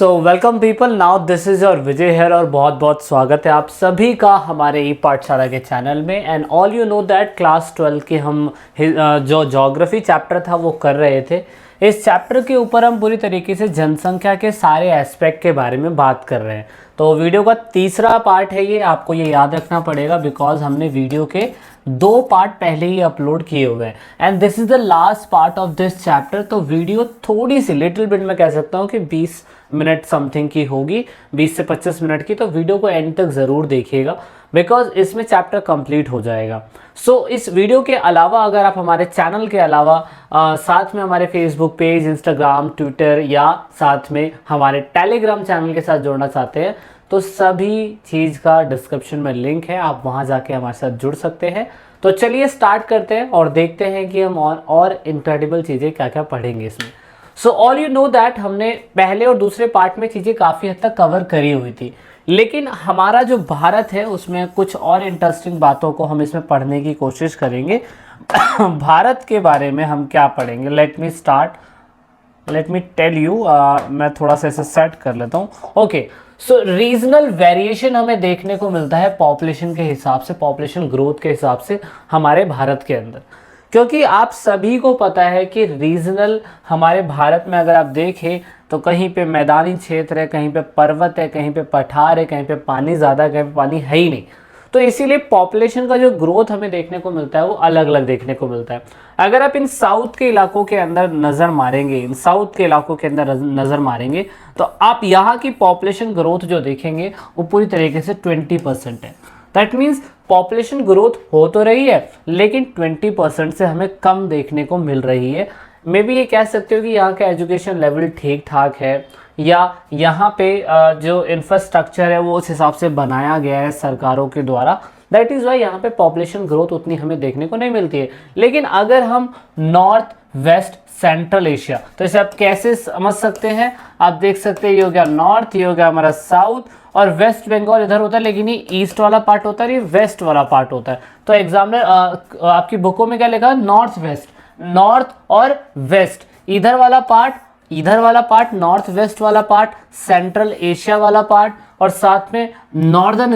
So welcome people, now this is your Vijay here और बहुत बहुत स्वागत है आप सभी का हमारे ई पाठशाला के चैनल में। And all you know that class 12 के हम जो ज्योग्राफी चैप्टर था वो कर रहे थे। इस चैप्टर के ऊपर हम पूरी तरीके से जनसंख्या के सारे एस्पेक्ट के बारे में बात कर रहे हैं। तो वीडियो का तीसरा पार्ट है ये, आपको ये याद रखना पड़ेगा बिकॉज हमने वीडियो के 2 पार्ट पहले ही अपलोड किए हुए हैं and this is the last part of this chapter. तो वीडियो थोड़ी सी लिटिल बिट मैं कह सकता हूँ कि 20 मिनट समथिंग की होगी, 20 से 25 मिनट की। तो वीडियो को एंड तक ज़रूर देखिएगा बिकॉज इसमें चैप्टर कंप्लीट हो जाएगा। सो इस वीडियो के अलावा अगर आप हमारे चैनल के अलावा साथ में हमारे फेसबुक पेज, इंस्टाग्राम, ट्विटर या साथ में हमारे टेलीग्राम चैनल के साथ जोड़ना चाहते हैं तो सभी चीज़ का डिस्क्रिप्शन में लिंक है, आप वहाँ जाके हमारे साथ जुड़ सकते हैं। तो चलिए स्टार्ट करते हैं और देखते हैं कि हम और इनक्रेडिबल चीज़ें क्या क्या पढ़ेंगे इसमें। So all you know that हमने पहले और दूसरे पार्ट में चीज़ें काफ़ी हद तक कवर करी हुई थी, लेकिन हमारा जो भारत है उसमें कुछ और इंटरेस्टिंग बातों को हम इसमें पढ़ने की कोशिश करेंगे। भारत के बारे में हम क्या पढ़ेंगे, लेट मी टेल यू। मैं थोड़ा सा इसे सेट कर लेता हूँ। ओके, सो रीजनल वेरिएशन हमें देखने को मिलता है पॉपुलेशन के हिसाब से, पॉपुलेशन ग्रोथ के हिसाब से हमारे भारत के अंदर। क्योंकि आप सभी को पता है कि रीजनल हमारे भारत में अगर आप देखें तो कहीं पे मैदानी क्षेत्र है, कहीं पे पर्वत है, कहीं पे पठार है, कहीं पे पानी ज़्यादा है, कहीं पे पानी है ही नहीं। तो इसीलिए पॉपुलेशन का जो ग्रोथ हमें देखने को मिलता है वो अलग अलग देखने को मिलता है। अगर आप इन साउथ के इलाकों के अंदर नज़र मारेंगे, तो आप यहाँ की पॉपुलेशन ग्रोथ जो देखेंगे वो पूरी तरीके से 20% है। दैट मीन्स पॉपुलेशन ग्रोथ हो तो रही है लेकिन 20% से हमें कम देखने को मिल रही है। मे बी ये कह सकते हो कि यहाँ का एजुकेशन लेवल ठीक ठाक है या यहाँ पे जो इंफ्रास्ट्रक्चर है वो उस हिसाब से बनाया गया है सरकारों के द्वारा। दैट इज़ वाई यहाँ पे पॉपुलेशन ग्रोथ उतनी हमें देखने को नहीं मिलती है। लेकिन अगर हम नॉर्थ वेस्ट सेंट्रल एशिया, तो इसे आप कैसे समझ सकते हैं, आप देख सकते हैं ये हो गया नॉर्थ, ये हो गया हमारा साउथ और वेस्ट बंगाल इधर होता है, लेकिन ये ईस्ट वाला पार्ट होता है, ये वेस्ट वाला पार्ट होता है। तो एग्जामिनर आपकी बुकों में क्या लिखा है, नॉर्थ वेस्ट, नॉर्थ और वेस्ट, इधर वाला पार्ट नॉर्थ वेस्ट वाला पार्ट, सेंट्रल एशिया वाला पार्ट और साथ में नॉर्दर्न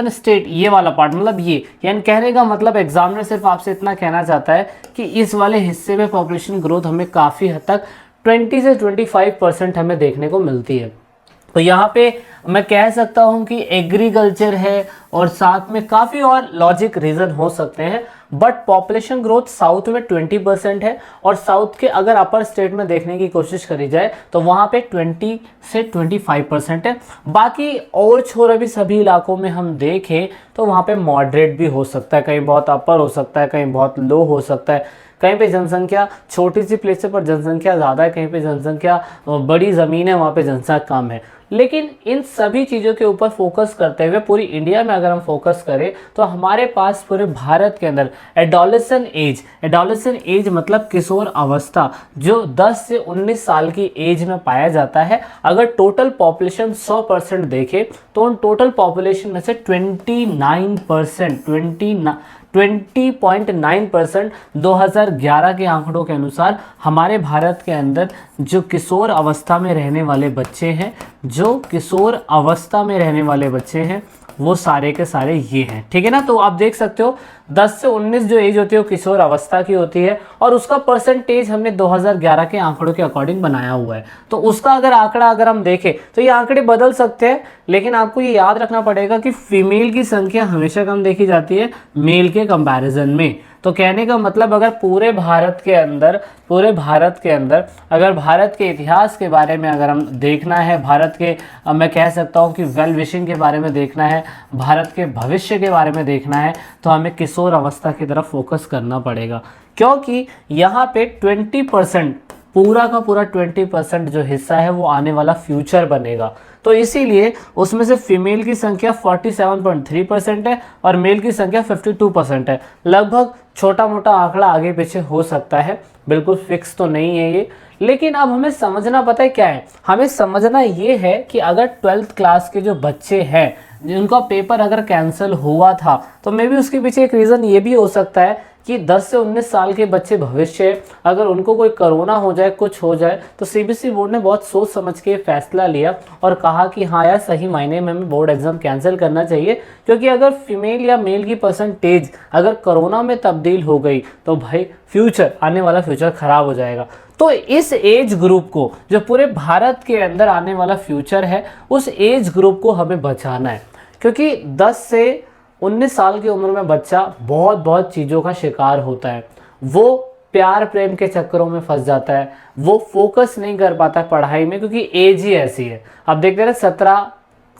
स्टेट ये वाला पार्ट, मतलब ये, यानी कहने का मतलब एग्जामिनर सिर्फ आपसे इतना कहना चाहता है कि इस वाले हिस्से में पॉपुलेशन ग्रोथ हमें काफ़ी हद तक 20 से 25% हमें देखने को मिलती है। तो यहाँ पे मैं कह सकता हूँ कि एग्रीकल्चर है और साथ में काफ़ी और लॉजिक रीज़न हो सकते हैं, बट पॉपुलेशन ग्रोथ साउथ में 20% है और साउथ के अगर अपर स्टेट में देखने की कोशिश करी जाए तो वहाँ पे 20 से 25% है। बाकी और छोर भी सभी इलाकों में हम देखें तो वहाँ पे मॉडरेट भी हो सकता है, कहीं बहुत अपर हो सकता है, कहीं बहुत लो हो सकता है, कहीं पे जनसंख्या छोटी सी प्लेस पर जनसंख्या ज़्यादा है, कहीं पे जनसंख्या बड़ी ज़मीन है वहाँ पे जनसंख्या कम है। लेकिन इन सभी चीज़ों के ऊपर फोकस करते हुए पूरी इंडिया में अगर हम फोकस करें तो हमारे पास पूरे भारत के अंदर एडोलेसेंट एज मतलब किशोर अवस्था जो 10 से 19 साल की एज में पाया जाता है। अगर टोटल पॉपुलेशन 100% देखें तो उन टोटल पॉपुलेशन में से 20.9% 2011 के आंकड़ों के अनुसार हमारे भारत के अंदर जो किशोर अवस्था में रहने वाले बच्चे हैं वो सारे के सारे ये हैं, ठीक है ना। तो आप देख सकते हो 10 से 19 जो एज होती है वो किशोर अवस्था की होती है और उसका परसेंटेज हमने 2011 के आंकड़ों के अकॉर्डिंग बनाया हुआ है। तो उसका अगर हम देखें तो ये आंकड़े बदल सकते हैं, लेकिन आपको ये याद रखना पड़ेगा कि फीमेल की संख्या हमेशा कम देखी जाती है मेल के कंपैरिजन में। तो कहने का मतलब अगर पूरे भारत के अंदर अगर भारत के इतिहास के बारे में अगर हम देखना है, भारत के मैं कह सकता हूँ कि वेल विशिंग के बारे में देखना है, भारत के भविष्य के बारे में देखना है, तो हमें किशोर अवस्था की तरफ फोकस करना पड़ेगा। क्योंकि यहाँ पे 20% पूरा का पूरा 20% जो हिस्सा है वो आने वाला फ्यूचर बनेगा। तो इसीलिए उसमें से फीमेल की संख्या 47.3% है और मेल की संख्या 52% है। लगभग छोटा मोटा आंकड़ा आगे पीछे हो सकता है, बिल्कुल फिक्स तो नहीं है ये। लेकिन अब हमें समझना पता है क्या है, हमें समझना ये है कि अगर 12th क्लास के जो बच्चे हैं जिनका पेपर अगर कैंसिल हुआ था तो मे बी उसके पीछे एक रीज़न ये भी हो सकता है कि 10 से 19 साल के बच्चे भविष्य, अगर उनको कोई कोरोना हो जाए, कुछ हो जाए, तो सीबीएसई बोर्ड ने बहुत सोच समझ के फैसला लिया और कहा कि हाँ यार, सही मायने में हमें बोर्ड एग्जाम कैंसिल करना चाहिए, क्योंकि अगर फीमेल या मेल की परसेंटेज अगर कोरोना में तब्दील हो गई तो भाई फ्यूचर, आने वाला फ्यूचर खराब हो जाएगा। तो इस एज ग्रुप को, जो पूरे भारत के अंदर आने वाला फ्यूचर है, उस एज ग्रुप को हमें बचाना है, क्योंकि 10 से 19 साल की उम्र में बच्चा बहुत बहुत चीज़ों का शिकार होता है। वो प्यार प्रेम के चक्करों में फंस जाता है, वो फोकस नहीं कर पाता पढ़ाई में, क्योंकि एज ही ऐसी है। अब देखते हैं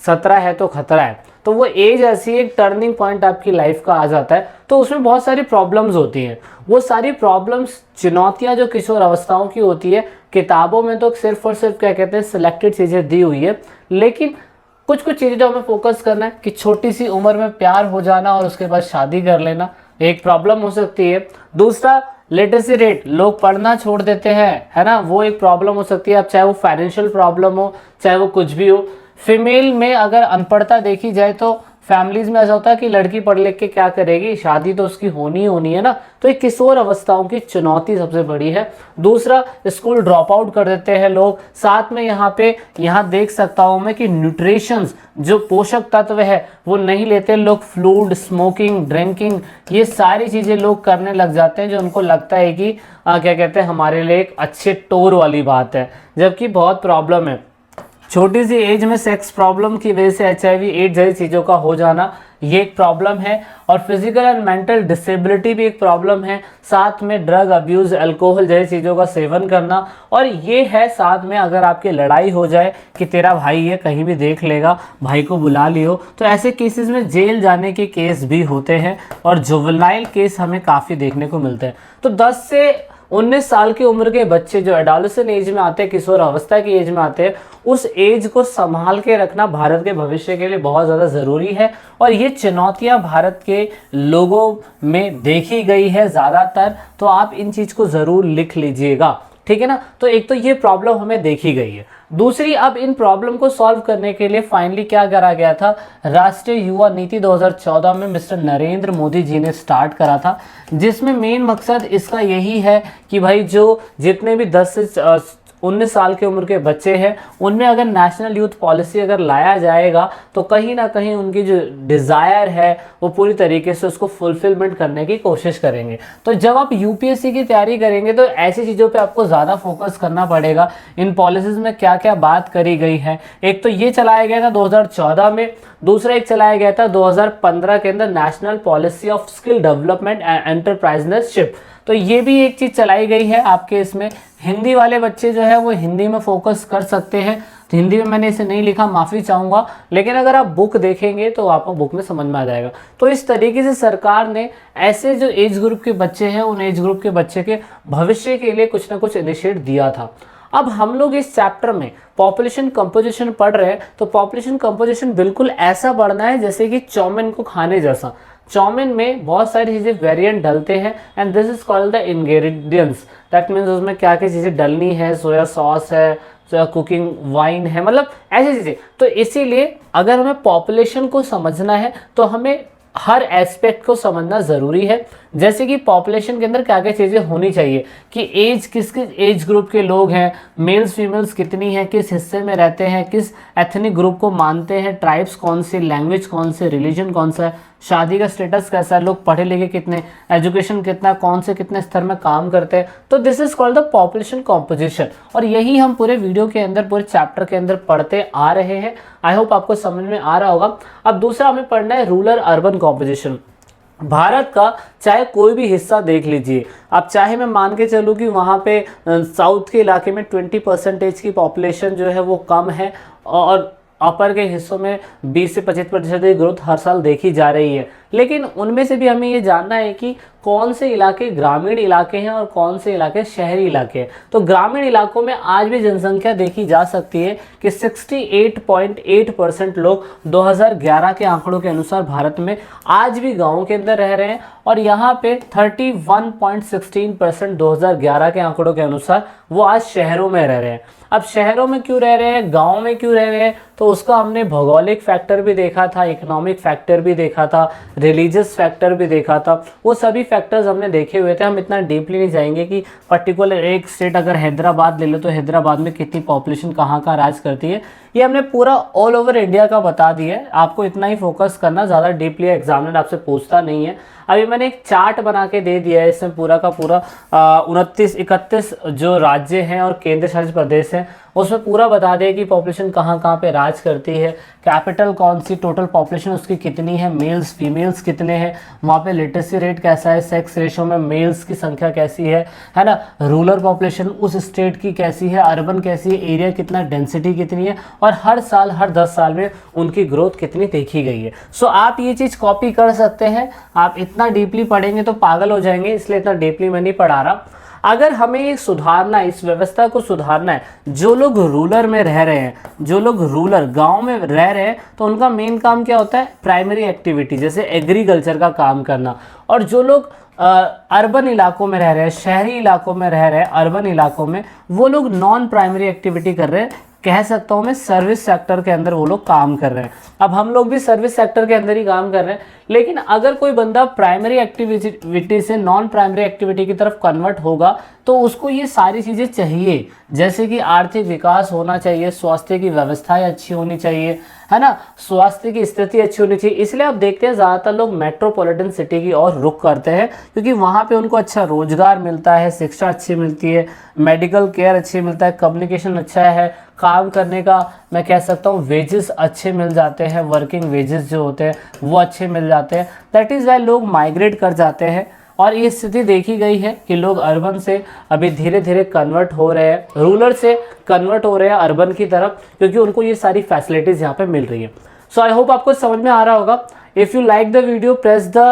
17 है तो खतरा है, तो वो एज ऐसी एक टर्निंग पॉइंट आपकी लाइफ का आ जाता है, तो उसमें बहुत सारी प्रॉब्लम्स होती हैं। वो सारी प्रॉब्लम्स, चुनौतियां जो किशोर अवस्थाओं की होती है, किताबों में तो सिर्फ और सिर्फ क्या कहते हैं सिलेक्टेड चीज़ें दी हुई है, लेकिन कुछ कुछ चीज़ें जो हमें फोकस करना है कि छोटी सी उम्र में प्यार हो जाना और उसके बाद शादी कर लेना एक प्रॉब्लम हो सकती है। दूसरा, लिटरेसी रेट, लोग पढ़ना छोड़ देते हैं, है ना, वो एक प्रॉब्लम हो सकती है। अब चाहे वो फाइनेंशियल प्रॉब्लम हो, चाहे वो कुछ भी हो। फीमेल में अगर अनपढ़ता देखी जाए तो फैमिलीज में ऐसा होता है कि लड़की पढ़ लिख के क्या करेगी, शादी तो उसकी होनी ही होनी है ना। तो एक किशोर अवस्थाओं की चुनौती सबसे बड़ी है। दूसरा, स्कूल ड्रॉप आउट कर देते हैं लोग। साथ में यहाँ देख सकता हूँ मैं कि न्यूट्रिशंस, जो पोषक तत्व है वो नहीं लेते लोग। फ्लूड, स्मोकिंग, ड्रिंकिंग, ये सारी चीज़ें लोग करने लग जाते हैं, जो उनको लगता है कि क्या कहते हैं हमारे लिए एक अच्छे टोर वाली बात है, जबकि बहुत प्रॉब्लम है। छोटी सी एज में सेक्स प्रॉब्लम की वजह से HIV एड्स जैसी चीज़ों का हो जाना, ये एक प्रॉब्लम है। और फिजिकल एंड मेंटल डिसेबिलिटी भी एक प्रॉब्लम है। साथ में ड्रग अब्यूज़, अल्कोहल जैसी चीज़ों का सेवन करना। और ये है साथ में अगर आपकी लड़ाई हो जाए कि तेरा भाई है कहीं भी देख लेगा, भाई को बुला लियो, तो ऐसे केसेस में जेल जाने के केस भी होते हैं और जुवेनाइल केस हमें काफ़ी देखने को मिलते हैं। तो 10 से 19 साल की उम्र के बच्चे जो एडोलेसेंट एज में आते हैं, किशोर अवस्था की एज में आते हैं, उस एज को संभाल के रखना भारत के भविष्य के लिए बहुत ज़्यादा ज़रूरी है। और ये चुनौतियां भारत के लोगों में देखी गई है ज़्यादातर, तो आप इन चीज़ को ज़रूर लिख लीजिएगा, ठीक है ना। तो एक तो ये प्रॉब्लम हमें देखी गई है। दूसरी, अब इन प्रॉब्लम को सॉल्व करने के लिए फाइनली क्या करा गया था, राष्ट्रीय युवा नीति 2014 में मिस्टर नरेंद्र मोदी जी ने स्टार्ट करा था, जिसमें मेन मकसद इसका यही है कि भाई जो जितने भी 10 से 19 साल की उम्र के बच्चे हैं, उनमें अगर नेशनल यूथ पॉलिसी अगर लाया जाएगा तो कहीं ना कहीं उनकी जो डिज़ायर है वो पूरी तरीके से उसको फुलफिलमेंट करने की कोशिश करेंगे। तो जब आप यूपीएससी की तैयारी करेंगे तो ऐसी चीज़ों पे आपको ज़्यादा फोकस करना पड़ेगा। इन पॉलिसीज़ में क्या क्या बात करी गई है, एक तो ये चलाया गया था 2014 में, दूसरा एक चलाया गया था 2015 के अंदर national policy of skill development and entrepreneurship. तो ये भी एक चीज़ चलाई गई है आपके इसमें। हिंदी वाले बच्चे जो है वो हिंदी में फोकस कर सकते हैं, तो हिंदी में मैंने इसे नहीं लिखा, माफ़ी चाहूँगा, लेकिन अगर आप बुक देखेंगे तो आपको बुक में समझ में आ जाएगा। तो इस तरीके से सरकार ने ऐसे जो एज ग्रुप के बच्चे हैं, उन एज ग्रुप के बच्चे के भविष्य के लिए कुछ ना कुछ इनिशिएट दिया था। अब हम लोग इस चैप्टर में पॉपुलेशन कंपोजिशन पढ़ रहे हैं, तो पॉपुलेशन कंपोजिशन बिल्कुल ऐसा पढ़ना है जैसे कि चाउमीन को खाने जैसा। चाउमीन में बहुत सारी चीज़ें वेरिएंट डलते हैं and this is called the ingredients, that means उसमें क्या क्या चीज़ें डलनी है, सोया सॉस है, कुकिंग वाइन है, मतलब ऐसी चीज़ें। तो इसीलिए अगर हमें पॉपुलेशन को समझना है तो हमें हर एस्पेक्ट को समझना ज़रूरी है। जैसे कि पॉपुलेशन के अंदर क्या क्या चीज़ें होनी चाहिए कि एज, किस किस एज ग्रुप के लोग हैं, मेल्स फीमेल्स कितनी हैं, किस हिस्से में रहते हैं, किस एथनिक ग्रुप को मानते हैं, ट्राइब्स कौन से, लैंग्वेज कौन से, रिलीजन कौन सा है, शादी का स्टेटस कैसा है, लोग पढ़े लिखे कितने, एजुकेशन कितना, कौन से कितने स्तर में काम करते हैं। तो this is called the population composition, और यही हम पूरे वीडियो के अंदर, पूरे चैप्टर के अंदर पढ़ते आ रहे हैं। आई होप आपको समझ में आ रहा होगा। अब दूसरा हमें पढ़ना है रूरल अर्बन कॉम्पोजिशन। भारत का चाहे कोई भी हिस्सा देख लीजिए आप, चाहे मैं मान के चलूँ कि वहाँ पे साउथ के इलाके में 20% की पॉपुलेशन जो है वो कम है, और अपर के हिस्सों में 20 से 25% की ग्रोथ हर साल देखी जा रही है, लेकिन उनमें से भी हमें ये जानना है कि कौन से इलाके ग्रामीण इलाके हैं और कौन से इलाके शहरी इलाके हैं। तो ग्रामीण इलाकों में आज भी जनसंख्या देखी जा सकती है कि 68.8% लोग 2011 के आंकड़ों के अनुसार भारत में आज भी गाँव के अंदर रह रहे हैं, और यहाँ पे 31.16% 2011 के आंकड़ों के अनुसार वो आज शहरों में रह रहे हैं। अब शहरों में क्यों रह रहे हैं, गाँव में क्यों रह रहे हैं, तो उसका हमने भौगोलिक फैक्टर भी देखा था, इकोनॉमिक फैक्टर भी देखा था, रिलीजियस फैक्टर भी देखा था, वो सभी फैक्टर्स हमने देखे हुए थे। हम इतना डीपली नहीं जाएंगे कि पर्टिकुलर एक स्टेट अगर हैदराबाद ले लो तो हैदराबाद में कितनी पॉपुलेशन कहाँ का राज करती है, ये हमने पूरा ऑल ओवर इंडिया का बता दिया है। आपको इतना ही फोकस करना, ज़्यादा डीपली एग्जामिनर आपसे पूछता नहीं है। अभी मैंने एक चार्ट बना के दे दिया है, इसमें पूरा का पूरा 29-31 जो राज्य हैं और केंद्र शासित प्रदेश हैं उसमें पूरा बता दिया कि पॉपुलेशन कहाँ कहाँ पे राज करती है, कैपिटल कौन सी, टोटल पॉपुलेशन उसकी कितनी है, मेल्स फीमेल्स कितने हैं, वहाँ पे लिटरेसी रेट कैसा है, सेक्स रेशो में मेल्स की संख्या कैसी है ना, रूरल पॉपुलेशन उस स्टेट की कैसी है, अर्बन कैसी है, एरिया कितना, डेंसिटी कितनी है, और हर साल हर 10 साल में उनकी ग्रोथ कितनी देखी गई है। सो आप ये चीज़ कॉपी कर सकते हैं। आप इतना डीपली पढ़ेंगे तो पागल हो जाएंगे, इसलिए इतना डीपली मैं नहीं पढ़ा रहा। अगर हमें ये सुधारना है, इस व्यवस्था को सुधारना है, जो लोग रूरल में रह रहे हैं, जो लोग रूरल गांव में रह रहे हैं, तो उनका मेन काम क्या होता है, प्राइमरी एक्टिविटी जैसे एग्रीकल्चर का काम करना। और जो लोग अर्बन इलाकों में रह रहे हैं, शहरी इलाकों में रह रहे हैं, अर्बन इलाकों में, वो लोग नॉन प्राइमरी एक्टिविटी कर रहे हैं, कह सकता हूँ मैं सर्विस सेक्टर के अंदर वो लोग काम कर रहे हैं। अब हम लोग भी सर्विस सेक्टर के अंदर ही काम कर रहे हैं, लेकिन अगर कोई बंदा प्राइमरी एक्टिविटी से नॉन प्राइमरी एक्टिविटी की तरफ कन्वर्ट होगा तो उसको ये सारी चीज़ें चाहिए, जैसे कि आर्थिक विकास होना चाहिए, स्वास्थ्य की व्यवस्थाएं अच्छी होनी चाहिए, है ना, स्वास्थ्य की स्थिति अच्छी होनी चाहिए। इसलिए आप देखते हैं ज़्यादातर लोग मेट्रोपॉलिटन सिटी की ओर रुख करते हैं, क्योंकि वहाँ पे उनको अच्छा रोजगार मिलता है, शिक्षा अच्छी मिलती है, मेडिकल केयर अच्छी मिलता है, कम्युनिकेशन अच्छा है, काम करने का मैं कह सकता हूँ वेजेस अच्छे मिल जाते हैं, वर्किंग वेजेस जो होते हैं वो अच्छे मिल जाते हैं। दैट इज़ वाई लोग माइग्रेट कर जाते हैं। और ये स्थिति देखी गई है कि लोग अर्बन से अभी धीरे धीरे कन्वर्ट हो रहे हैं, रूरल से कन्वर्ट हो रहे हैं अर्बन की तरफ, क्योंकि उनको ये सारी फैसिलिटीज़ यहाँ पे मिल रही है। सो आई होप आपको समझ में आ रहा होगा। If you like the video press the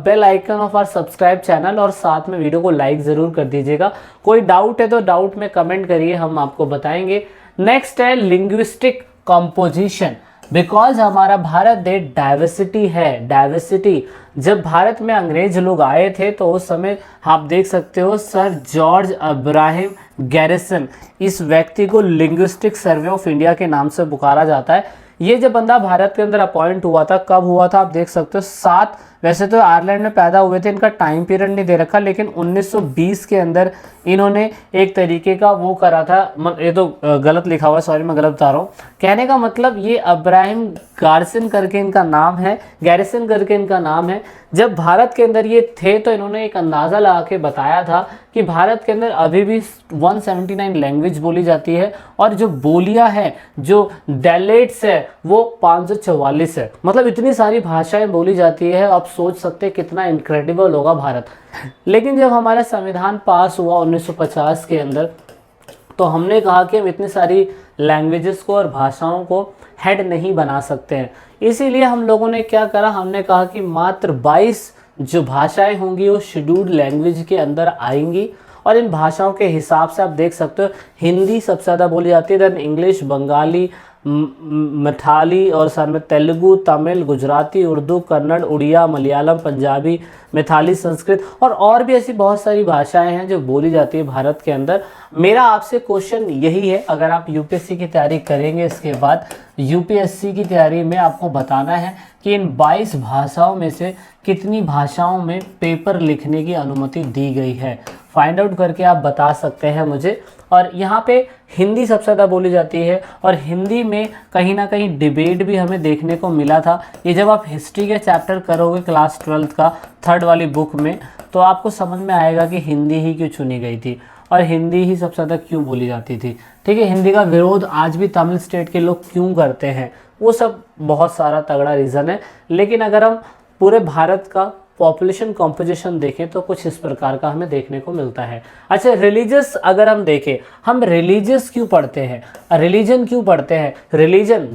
bell icon of our subscribe channel, और साथ में वीडियो को लाइक ज़रूर कर दीजिएगा। कोई डाउट है तो डाउट में कमेंट करिए, हम आपको बताएंगे। नेक्स्ट है लिंग्विस्टिक कंपोजिशन, बिकॉज हमारा भारत देश डाइवर्सिटी है, डाइवर्सिटी। जब भारत में अंग्रेज लोग आए थे तो उस समय आप देख सकते हो सर जॉर्ज अब्राहम गैरिसन, इस व्यक्ति को लिंग्विस्टिक सर्वे ऑफ इंडिया के नाम से पुकारा जाता है। ये जब बंदा भारत के अंदर अपॉइंट हुआ था, कब हुआ था आप देख सकते हो 7, वैसे तो आयरलैंड में पैदा हुए थे, इनका टाइम पीरियड नहीं दे रखा, लेकिन 1920 के अंदर इन्होंने एक तरीके का वो करा था। ये तो गलत लिखा हुआ है, सॉरी मैं गलत बता रहा हूँ। कहने का मतलब ये अब्राहम गार्सन करके इनका नाम है, गैरिसन करके इनका नाम है। जब भारत के अंदर ये थे तो इन्होंने एक अंदाज़ा लगा के बताया था कि भारत के अंदर अभी भी 179 लैंग्वेज बोली जाती है, और जो बोलियां हैं, जो डायलेक्ट्स है, वो 544 है। मतलब इतनी सारी भाषाएं बोली जाती है। आप सोच सकते हैं कितना इनक्रेडिबल होगा भारत। लेकिन जब हमारा संविधान पास हुआ 1950 के अंदर, तो हमने कहा कि हम इतनी सारी लैंग्वेजेस को और भाषाओं को हेड नहीं बना सकते हैं। इसीलिए हम लोगों ने क्या करा, हमने कहा कि मात्र 22 जो भाषाएं होंगी वो शेड्यूल्ड लैंग्वेज के अंदर आएंगी। और इन भाषाओं के हिसाब से आप देख सकते हो हिंदी सबसे ज़्यादा बोली जाती है, देन इंग्लिश, बंगाली, मठाली, और साथ में तेलुगु, तमिल, गुजराती, उर्दू, कन्नड़, उड़िया, मलयालम, पंजाबी, मैथिली, संस्कृत, और भी ऐसी बहुत सारी भाषाएं हैं जो बोली जाती है भारत के अंदर। मेरा आपसे क्वेश्चन यही है, अगर आप यूपीएससी की तैयारी करेंगे, इसके बाद यूपीएससी की तैयारी में आपको बताना है कि इन 22 भाषाओं में से कितनी भाषाओं में पेपर लिखने की अनुमति दी गई है। फाइंड आउट करके आप बता सकते हैं मुझे। और यहाँ पे हिंदी सबसे ज़्यादा बोली जाती है, और हिंदी में कहीं ना कहीं डिबेट भी हमें देखने को मिला था। ये जब आप हिस्ट्री के चैप्टर करोगे क्लास 12th का 3rd वाली बुक में, तो आपको समझ में आएगा कि हिंदी ही क्यों चुनी गई थी और हिंदी ही सबसे ज़्यादा क्यों बोली जाती थी। ठीक है, हिंदी का विरोध आज भी तमिल स्टेट के लोग क्यों करते हैं, वो सब बहुत सारा तगड़ा रीज़न है। लेकिन अगर हम पूरे भारत का पॉपुलेशन कॉम्पोजिशन देखें तो कुछ इस प्रकार का हमें देखने को मिलता है। अच्छा, रिलीजियस अगर हम देखें, हम रिलीजियस क्यों पढ़ते हैं, रिलीजन क्यों पढ़ते हैं? रिलीजन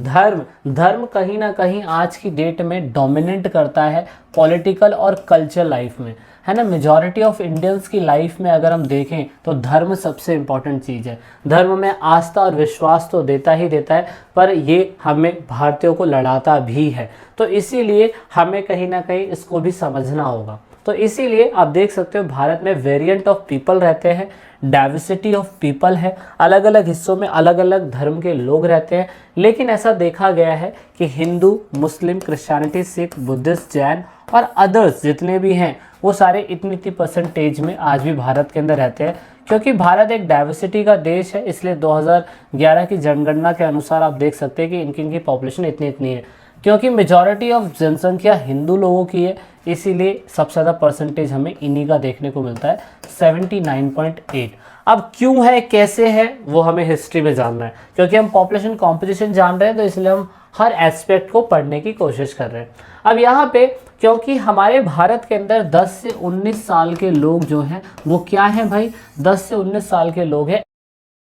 धर्म कहीं ना कहीं आज की डेट में डोमिनेट करता है पॉलिटिकल और कल्चर लाइफ में, है ना। मेजॉरिटी ऑफ इंडियंस की लाइफ में अगर हम देखें तो धर्म सबसे इम्पॉर्टेंट चीज़ है। धर्म में आस्था और विश्वास तो देता ही देता है, पर ये हमें भारतीयों को लड़ाता भी है। तो इसीलिए हमें कहीं ना कहीं इसको भी समझना होगा। तो इसीलिए आप देख सकते हो भारत में वेरिएंट ऑफ पीपल रहते हैं, डाइवर्सिटी ऑफ पीपल है, अलग अलग हिस्सों में अलग अलग धर्म के लोग रहते हैं। लेकिन ऐसा देखा गया है कि हिंदू, मुस्लिम, क्रिश्चियनिटी, सिख, बुद्धिस्ट, जैन और अदर्स जितने भी हैं वो सारे इतनी परसेंटेज में आज भी भारत के अंदर रहते हैं। क्योंकि भारत एक डाइवर्सिटी का देश है, इसलिए 2011 की जनगणना के अनुसार आप देख सकते हैं कि इनकी पॉपुलेशन इतनी है। क्योंकि मेजॉरिटी ऑफ जनसंख्या हिंदू लोगों की है, इसीलिए सबसे ज़्यादा परसेंटेज हमें इन्हीं का देखने को मिलता है, 79.8। अब क्यों है, कैसे है, वो हमें हिस्ट्री में जानना है। क्योंकि हम पॉपुलेशन कॉम्पोजिशन जान रहे हैं, तो इसलिए हम हर एस्पेक्ट को पढ़ने की कोशिश कर रहे हैं। अब यहाँ पे क्योंकि हमारे भारत के अंदर 10 से 19 साल के लोग जो हैं वो क्या हैं भाई, 10 से 19 साल के लोग हैं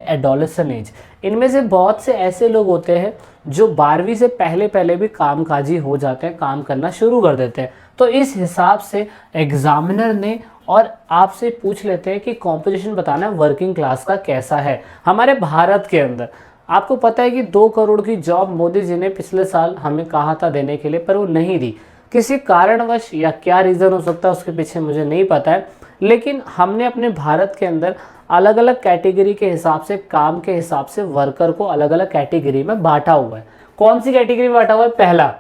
एडोलेसेंट एज। इनमें से बहुत से ऐसे लोग होते हैं जो 12वीं से पहले भी कामकाजी हो जाते हैं, काम करना शुरू कर देते हैं। तो इस हिसाब से एग्जामिनर ने और आपसे पूछ लेते हैं कि कॉम्पोजिशन बताना वर्किंग क्लास का कैसा है हमारे भारत के अंदर। आपको पता है कि 2 करोड़ की जॉब मोदी जी ने पिछले साल हमें कहा था देने के लिए, पर वो नहीं दी। किसी कारणवश, या क्या रीज़न हो सकता है उसके पीछे मुझे नहीं पता है, लेकिन हमने अपने भारत के अंदर अलग अलग कैटेगरी के हिसाब से, काम के हिसाब से वर्कर को अलग अलग कैटेगरी में बांटा हुआ है। कौन सी कैटेगरी में बांटा हुआ है? पहला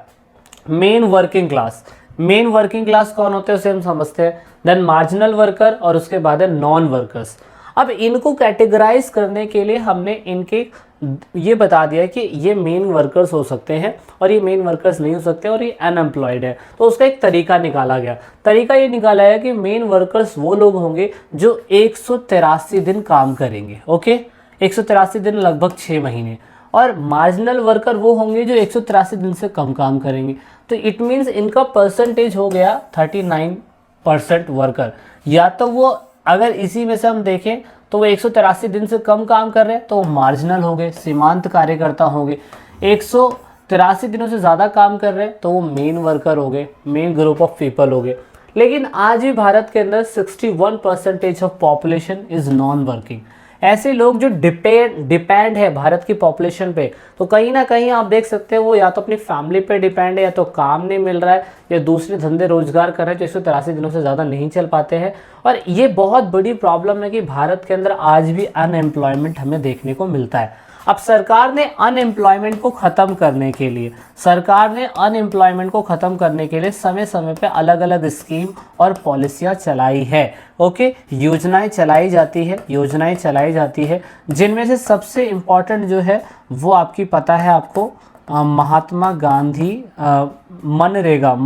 main working class. Main working class कौन होते हैं उसे हम समझते हैं, देन मार्जिनल वर्कर और उसके बाद है नॉन वर्कर्स। अब इनको कैटेगराइज करने के लिए हमने इनके ये बता दिया कि ये मेन वर्कर्स हो सकते हैं और ये मेन वर्कर्स नहीं हो सकते और ये अनएम्प्लॉयड है। तो उसका एक तरीका निकाला गया। तरीका ये निकाला है कि मेन वर्कर्स वो लोग होंगे जो 183 दिन काम करेंगे, ओके, 183 दिन लगभग 6 महीने। और मार्जिनल वर्कर वो होंगे जो 183 दिन से कम काम करेंगे। तो इट मीन्स इनका परसेंटेज हो गया 39% वर्कर। या तो वो, अगर इसी में से हम देखें तो वो 183 दिन से कम काम कर रहे हैं तो वो मार्जिनल हो गए, सीमांत कार्यकर्ता होंगे। 183 दिनों से ज़्यादा काम कर रहे हैं तो वो मेन वर्कर हो गए, मेन ग्रुप ऑफ पीपल हो गए। लेकिन आज भी भारत के अंदर 61% of population is non working. ऐसे लोग जो डिपेंड है भारत की पॉपुलेशन पे, तो कहीं ना कहीं आप देख सकते हैं वो या तो अपनी फैमिली पे डिपेंड है, या तो काम नहीं मिल रहा है, या दूसरे धंधे रोजगार कर रहे हैं, जो 183 दिनों से ज़्यादा नहीं चल पाते हैं। और ये बहुत बड़ी प्रॉब्लम है कि भारत के अंदर आज भी अनएम्प्लॉयमेंट हमें देखने को मिलता है। अब सरकार ने अनएम्प्लॉयमेंट को ख़त्म करने के लिए समय समय पे अलग अलग स्कीम और पॉलिसियाँ चलाई है, ओके, योजनाएं चलाई जाती है जिनमें से सबसे इम्पॉर्टेंट जो है वो आपकी पता है आपको, महात्मा गांधी मनरेगा,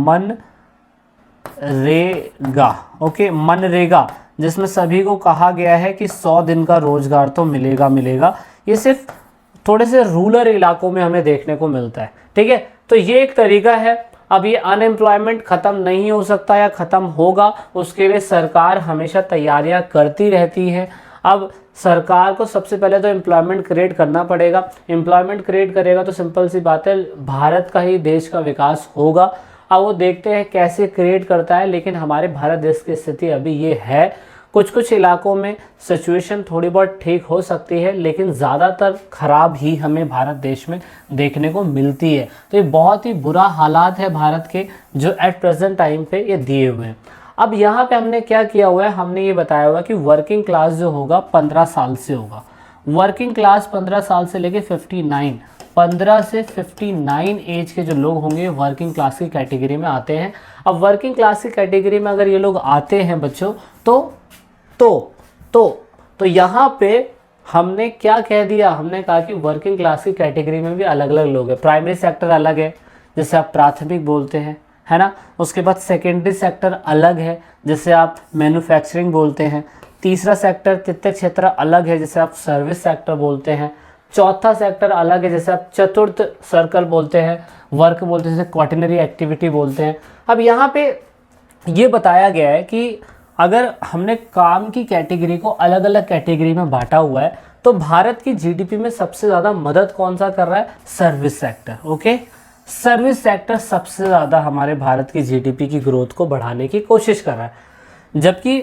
जिसमें सभी को कहा गया है कि 100 दिन का रोजगार तो मिलेगा। ये सिर्फ थोड़े से रूरल इलाकों में हमें देखने को मिलता है, ठीक है। तो ये एक तरीका है। अब ये अनएम्प्लॉयमेंट ख़त्म नहीं हो सकता या ख़त्म होगा, उसके लिए सरकार हमेशा तैयारियां करती रहती है। अब सरकार को सबसे पहले तो एम्प्लॉयमेंट क्रिएट करना पड़ेगा। एम्प्लॉयमेंट क्रिएट करेगा तो सिंपल सी बात है, भारत का ही देश का विकास होगा। अब वो देखते हैं कैसे क्रिएट करता है, लेकिन हमारे भारत देश की स्थिति अभी ये है। कुछ इलाकों में सिचुएशन थोड़ी बहुत ठीक हो सकती है, लेकिन ज़्यादातर ख़राब ही हमें भारत देश में देखने को मिलती है। तो ये बहुत ही बुरा हालात है भारत के, जो एट प्रेजेंट टाइम पे ये दिए हुए हैं। अब यहाँ पे हमने क्या किया हुआ है, हमने ये बताया हुआ कि वर्किंग क्लास जो होगा 15 साल से होगा। वर्किंग क्लास 15 साल से लेके 15 से 59 एज के जो लोग होंगे वर्किंग क्लास की कैटेगरी में आते हैं। अब वर्किंग क्लास की कैटेगरी में अगर ये लोग आते हैं बच्चों, तो यहाँ पे हमने क्या कह दिया, हमने कहा कि वर्किंग क्लास की कैटेगरी में भी अलग अलग लोग हैं। प्राइमरी सेक्टर अलग है, जिसे आप प्राथमिक बोलते हैं, है ना। उसके बाद सेकेंडरी सेक्टर अलग है, जिसे आप मैन्युफैक्चरिंग बोलते हैं। तीसरा सेक्टर तृतीय क्षेत्र अलग है, जिसे आप सर्विस सेक्टर बोलते हैं। चौथा सेक्टर अलग है, जैसे आप चतुर्थ सर्कल बोलते हैं, वर्क बोलते हैं, जैसे क्वार्टरनरी एक्टिविटी बोलते हैं। अब यहाँ पे ये बताया गया है कि अगर हमने काम की कैटेगरी को अलग अलग कैटेगरी में बांटा हुआ है, तो भारत की जीडीपी में सबसे ज़्यादा मदद कौन सा कर रहा है? Service sector, okay. Service sector सबसे ज़्यादा हमारे भारत की जीडीपी की ग्रोथ को बढ़ाने की कोशिश कर रहा है। जबकि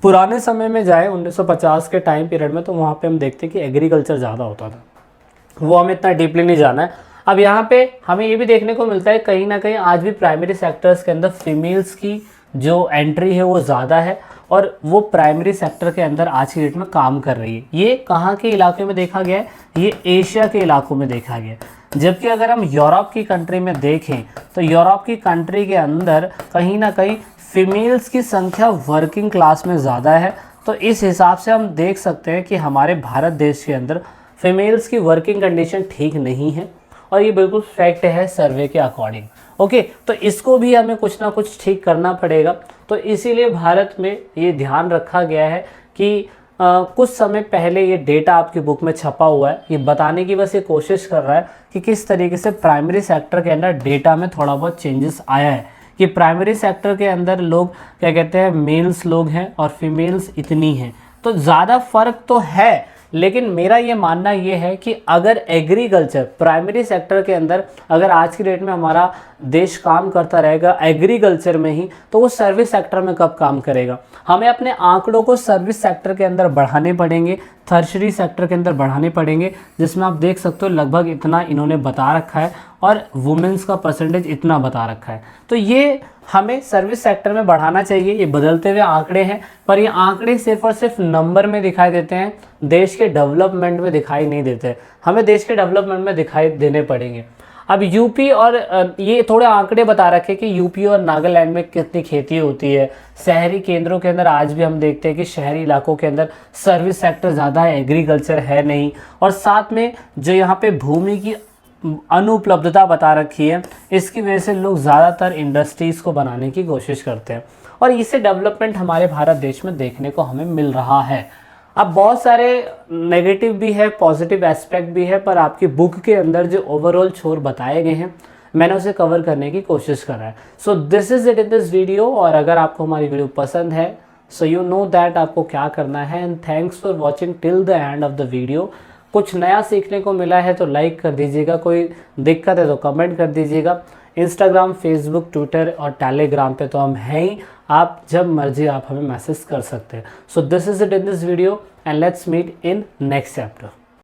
पुराने समय में जाए 1950 के टाइम पीरियड में, तो वहाँ पे हम देखते कि एग्रीकल्चर ज़्यादा होता था। वो हमें इतना डीपली नहीं जाना है। अब यहाँ पे हमें ये भी देखने को मिलता है कहीं ना कहीं आज भी प्राइमरी सेक्टर्स के अंदर फीमेल्स की जो एंट्री है वो ज़्यादा है और वो प्राइमरी सेक्टर के अंदर आज की डेट में काम कर रही है। ये कहाँ के इलाके में देखा गया है? ये एशिया के इलाकों में देखा गया है। जबकि अगर हम यूरोप की कंट्री में देखें तो यूरोप की कंट्री के अंदर कहीं ना कहीं फीमेल्स की संख्या वर्किंग क्लास में ज़्यादा है। तो इस हिसाब से हम देख सकते हैं कि हमारे भारत देश के अंदर फीमेल्स की वर्किंग कंडीशन ठीक नहीं है और ये बिल्कुल फैक्ट है सर्वे के अकॉर्डिंग। ओके, तो इसको भी हमें कुछ ना कुछ ठीक करना पड़ेगा। तो इसीलिए भारत में ये ध्यान रखा गया है कि कुछ समय पहले ये डेटा आपकी बुक में छपा हुआ है, ये बताने की बस ये कोशिश कर रहा है कि किस तरीके से प्राइमरी सेक्टर के अंदर डेटा में थोड़ा बहुत चेंजेस आया है कि प्राइमरी सेक्टर के अंदर लोग क्या कहते हैं, मेल्स लोग हैं और फीमेल्स इतनी हैं। तो ज़्यादा फ़र्क तो है, लेकिन मेरा ये मानना ये है कि अगर एग्रीकल्चर प्राइमरी सेक्टर के अंदर अगर आज की डेट में हमारा देश काम करता रहेगा एग्रीकल्चर में ही, तो वो सर्विस सेक्टर में कब काम करेगा? हमें अपने आंकड़ों को सर्विस सेक्टर के अंदर बढ़ाने पड़ेंगे, टर्शियरी सेक्टर के अंदर बढ़ाने पड़ेंगे, जिसमें आप देख सकते हो लगभग इतना इन्होंने बता रखा है और वुमेन्स का परसेंटेज इतना बता रखा है। तो ये हमें सर्विस सेक्टर में बढ़ाना चाहिए। ये बदलते हुए आंकड़े हैं, पर ये आंकड़े सिर्फ और सिर्फ नंबर में दिखाई देते हैं, देश के डेवलपमेंट में दिखाई नहीं देते। हमें देश के डेवलपमेंट में दिखाई देने पड़ेंगे। अब यूपी और ये थोड़े आंकड़े बता रखे कि यूपी और नागालैंड में कितनी खेती होती है। शहरी केंद्रों के अंदर आज भी हम देखते हैं कि शहरी इलाकों के अंदर सर्विस सेक्टर ज़्यादा है, एग्रीकल्चर है नहीं। और साथ में जो यहाँ पे भूमि की अनुपलब्धता बता रखी है, इसकी वजह से लोग ज़्यादातर इंडस्ट्रीज़ को बनाने की कोशिश करते हैं और इससे डेवलपमेंट हमारे भारत देश में देखने को हमें मिल रहा है। अब बहुत सारे नेगेटिव भी है, पॉजिटिव एस्पेक्ट भी है, पर आपकी बुक के अंदर जो ओवरऑल छोर बताए गए हैं मैंने उसे कवर करने की कोशिश करा है। So this is it in this video. और अगर आपको हमारी वीडियो पसंद है सो यू नो दैट आपको क्या करना है। And thanks for watching till the end of the video. कुछ नया सीखने को मिला है तो लाइक कर दीजिएगा, कोई दिक्कत है तो कमेंट कर दीजिएगा। इंस्टाग्राम, फेसबुक, ट्विटर और टेलीग्राम पे तो हम हैं ही, आप जब मर्जी आप हमें मैसेज कर सकते हैं। So this is it in this video and let's meet in next chapter.